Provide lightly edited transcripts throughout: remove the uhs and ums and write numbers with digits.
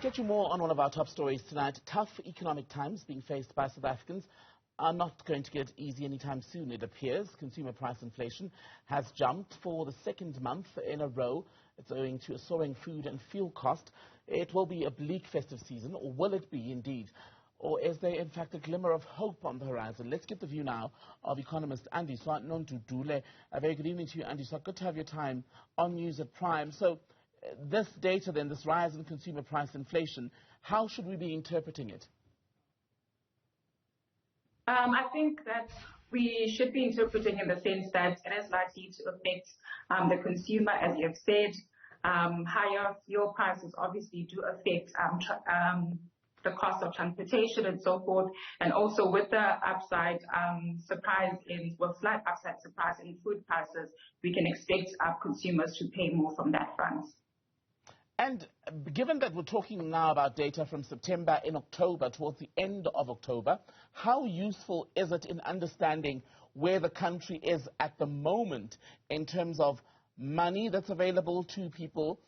Get you more on one of our top stories tonight. Tough economic times being faced by South Africans are not going to get easy anytime soon, it appears. Consumer price inflation has jumped for the second month in a row. It's owing to a soaring food and fuel cost. It will be a bleak festive season, or will it be indeed? Or is there, in fact, a glimmer of hope on the horizon? Let's get the view now of Economist Andiswa Nondudule. A very good evening to you, Andiswa. Good to have your time on News at Prime. So, this data then, this rise in consumer price inflation, how should we be interpreting it? I think that we should be interpreting in the sense that it is likely to affect the consumer, as you have said. Higher fuel prices obviously do affect the cost of transportation and so forth, and also with the upside slight upside surprise in food prices, we can expect our consumers to pay more from that front. And given that we're talking now about data from September in October, towards the end of October, how useful is it in understanding where the country is at the moment in terms of money that's available to people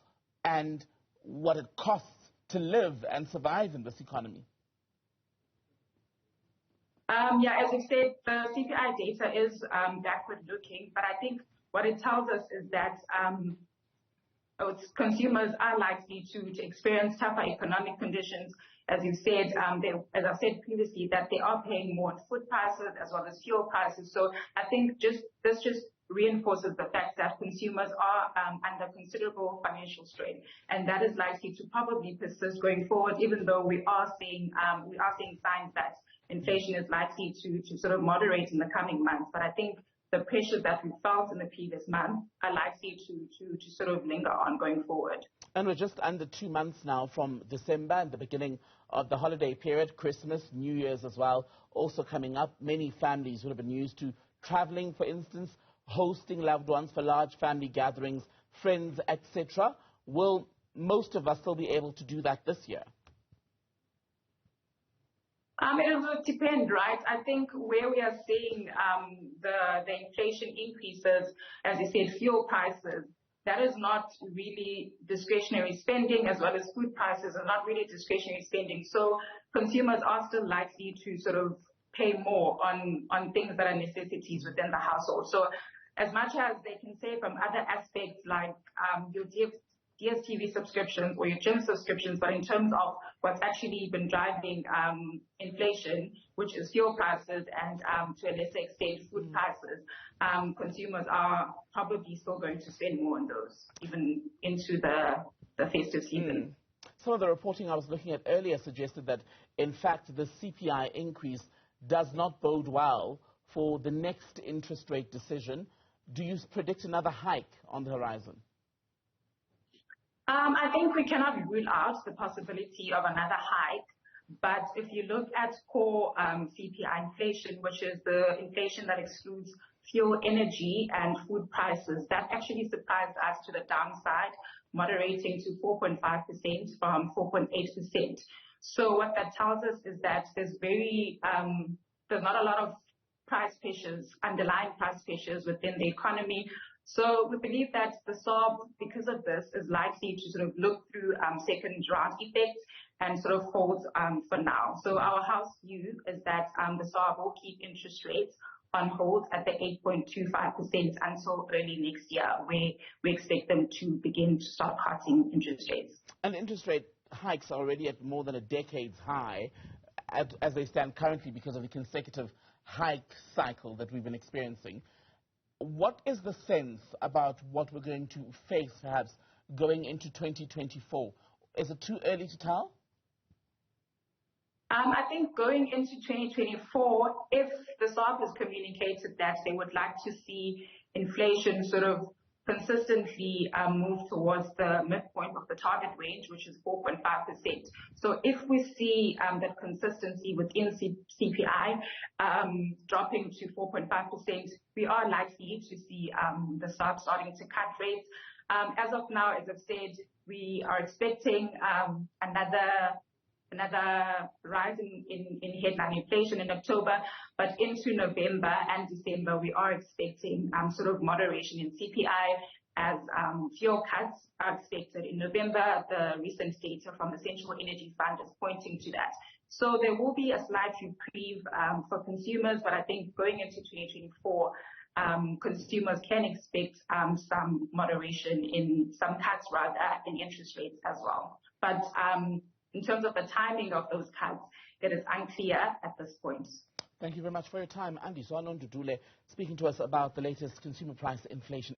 and what it costs to live and survive in this economy? As you said, the CPI data is backward-looking, but I think what it tells us is that consumers are likely to experience tougher economic conditions. As you said, as I said previously, that they are paying more on food prices as well as fuel prices. So I think this just reinforces the fact that consumers are under considerable financial strain, and that is likely to probably persist going forward, even though we are seeing signs that inflation is likely to sort of moderate in the coming months. But I think the pressures that we felt in the previous month are likely to sort of linger on going forward. And we're just under 2 months now from December and the beginning of the holiday period, Christmas, New Year's as well, also coming up. Many families would have been used to traveling, for instance, hosting loved ones for large family gatherings, friends, etc. Will most of us still be able to do that this year? It will depend, right? I think where we are seeing the inflation increases, as you said, fuel prices, that is not really discretionary spending, as well as food prices are not really discretionary spending. So consumers are still likely to sort of pay more on things that are necessities within the household. So as much as they can save from other aspects like your DStv subscriptions or your gym subscriptions, but in terms of what's actually been driving inflation, which is fuel prices and to a lesser extent food prices, consumers are probably still going to spend more on those, even into the festive season. Some of the reporting I was looking at earlier suggested that, in fact, the CPI increase does not bode well for the next interest rate decision. Do you predict another hike on the horizon? I think we cannot rule out the possibility of another hike, but if you look at core CPI inflation, which is the inflation that excludes fuel, energy, and food prices, that actually surprised us to the downside, moderating to 4.5% from 4.8%. So what that tells us is that there's not a lot of price pressures, underlying price pressures within the economy. So we believe that the SARB, because of this, is likely to sort of look through second round effects and sort of hold for now. So our house view is that the SARB will keep interest rates on hold at the 8.25% until early next year, where we expect them to begin to start cutting interest rates. And interest rate hikes are already at more than a decade's high as they stand currently because of the consecutive hike cycle that we've been experiencing. What is the sense about what we're going to face, perhaps, going into 2024? Is it too early to tell? I think going into 2024, if the SARB has communicated that they would like to see inflation sort of consistently move towards the midpoint of the target range, which is 4.5%. So if we see that consistency within CPI dropping to 4.5%, we are likely to see the SARB starting to cut rates. As of now, as I've said, we are expecting another rise in headline inflation in October, but into November and December, we are expecting sort of moderation in CPI as fuel cuts are expected in November. The recent data from the Central Energy Fund is pointing to that. So there will be a slight reprieve for consumers, but I think going into 2024, consumers can expect some moderation in some cuts rather in interest rates as well. But in terms of the timing of those cuts, it is unclear at this point. Thank you very much for your time. Andiswa Nondudule speaking to us about the latest consumer price inflation.